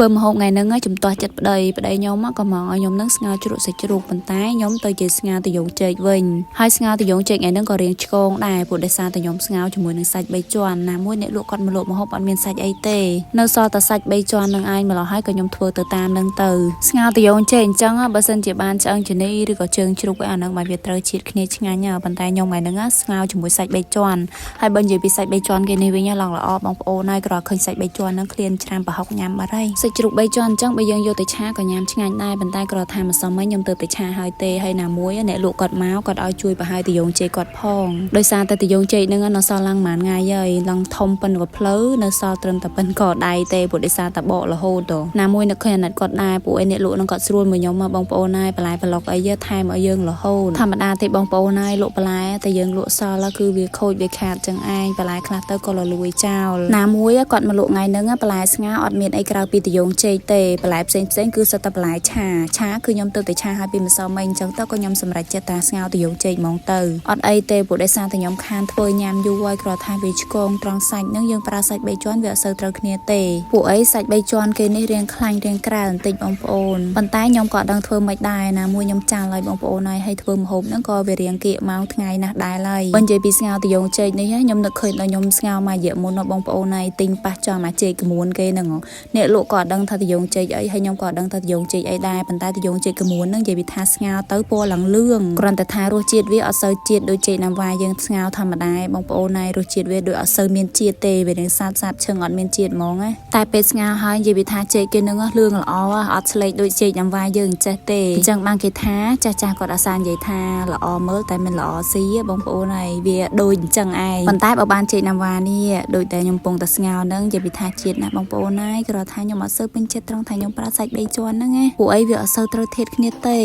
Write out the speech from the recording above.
ធ្វើម្ហូបថ្ងៃហ្នឹងជំទាស់ចិត្តប្តីខ្ញុំក៏មកឲ្យខ្ញុំនឹងស្ងោរជ្រក់សាច់ជ្រូកប៉ុន្តែខ្ញុំទៅជាស្ងោរតាយ៉ងចេកវិញហើយស្ងោរតាយ៉ងចេកថ្ងៃហ្នឹងក៏រៀងឆ្កងដែរព្រោះដោយសារតែខ្ញុំស្ងោរជាមួយនឹងសាច់3ជាន់ណាមួយអ្នកលក់គាត់មកលក់ម្ហូបអត់មានសាច់អីទេនៅសល់តែសាច់3ជាន់នឹងឯងម្ល៉េះហើយក៏ខ្ញុំធ្វើទៅតាមនឹងទៅស្ងោរតាយ៉ងចេកអញ្ចឹងបើសិនជាបានឆ្អឹងជំនីឬក៏ជើងជ្រូកអាហ្នឹងបើវាត្រូវជាតិគ្នាឆ្ងាញ់ប៉ុន្តែខ្ញុំថ្ងៃហ្នឹងស្ងោរជាមួយសាច់3ជាន់ហើយបើនិយាយពីសាច់3ជាន់គេនេះវិញឡងល្អបងប្អូនហើយក៏ឃើញសាច់3ជាន់ហ្នឹងឃ្លានច្រាមប្រហុកញ៉ាំបាត់ហើយសាច់ជ្រូក3ជាន់អញ្ចឹងបើយើងយកទៅឆាក៏ញ៉ាំឆ្ងាញ់ដែរប៉ុន្តែគ្រាន់ថាមិនសមវិញខ្ញុំទៅតែឆាហើយទេហើយណាមួយអ្នកលក់គាត់មកគាត់ឲ្យជួយប្រហែលតាយ៉ងចេកគាត់ផងដោយសារតែតាយ៉ងចេកហ្នឹងនៅសល់ឡើងមួយថ្ងៃហើយឡើងធំប៉ុនក៏ផ្លូវនៅសល់ត្រឹមតែប៉ុនកដៃទេព្រោះដោយសារតែបករហូតណាមួយនៅឃើញអាណិតគាត់ដែរពួកឯអ្នកលក់ហ្នឹងគាត់ស្រួលមួយខ្ញុំមកបងប្អូនហើយបន្លែប្លុកអីថែមឲ្យយើងរហូតធម្មតាទេបងប្អូនហើយលក់បន្លែតែយើងលក់សល់គឺវាខូចវាខាតចឹងឯងបន្លែខ្លះទៅក៏រលួយចោលណាមួយគាត់មកលក់ថ្ងៃហ្នឹងបន្លែស្ងោរអត់មានអីក្រៅពីតាយ៉ងចេកទេបន្លែផ្សេងគឺសុទ្ធតែបន្លែឆាគឺខ្ញុំទៅតែឆាឲ្យពីម្សិលមិញអញ្ចឹងទៅក៏ខ្ញុំសម្រេចចិត្តថាស្ងោរតាយ៉ងចេកហ្មងទៅអត់អីទេព្រោះដោយសារតែខ្ញុំខានធ្វើញ៉ាំយូរហើយគ្រាន់ថាវាឆ្កងត្រង់សាច់ហ្នឹងយើងប្រើសាច់3ជាន់វាអត់សូវត្រូវគ្នាទេពួកអីសាច់3ជាន់គេនេះរៀងខ្លាញ់រៀងក្រាលបន្តិចបងប្អូនប៉ុន្តែខ្ញុំក៏ដឹងធ្វើមិនដែរណាមួយខ្ញុំចាស់ហើយបងប្អូនហើយធ្វើម្ហូបហ្នឹងក៏វារៀងគៀកមកថ្ងៃណាស់ដែរហើយបើនិយាយពីស្ងោរតាយ៉ងចេកនេះខ្ញុំនឹកឃើញដល់ខ្ញុំស្ងោរមួយរយៈមុនបងប្អូនហើយទិញប៉ះចំអាចេកក្មួនគេហ្នឹងអ្នកលក់ក៏ដឹងថាតាយ៉ងចេកអីហើយខ្ញុំក៏ដឹងថាតាយ៉ងចេកអីដែរប៉ុន្តែតាយ៉ងចេកក្មួនហ្នឹងនិយាយពីថាស្ងោរទៅពណ៌ឡើងលឿងគ្រាន់តែថារសជាតិវាអត់សូវជាតិដូចចេកណាំវ៉ាយើងស្ងោរធម្មតាបងប្អូនហើយរសជាតិវាដូចអត់សូវមានជាតិទេវានឹងសាបឈឹងអត់មានជាតិហ្មងណាតែពេលស្ងោរហើយនិយាយពីថាចេកគេហ្នឹងលឿងល្អអត់ស្លេកដូចចេកណាំវ៉ាយើងអញ្ចេះទេអញ្ចឹងបានគេថាចាស់គាត់អាសានិយាយថាល្អមើលតែមិនល្អស៊ីបងប្អូនហើយវាដូចអញ្ចឹងឯងប៉ុន្តែបើបានចេកណាំវ៉ានេះដូចតែខ្ញុំពងតែស្ងោរហ្នឹងនិយាយពីថាជាតិណាបងប្អូនហើយគ្រាន់ថាខ្ញុំអត់សូវពេញចិត្តត្រង់ថាខ្ញុំប្រើសាច់3ជាន់ហ្នឹងណាពួកអីវាអត់សូវត្រូវធាតុគ្នាទេ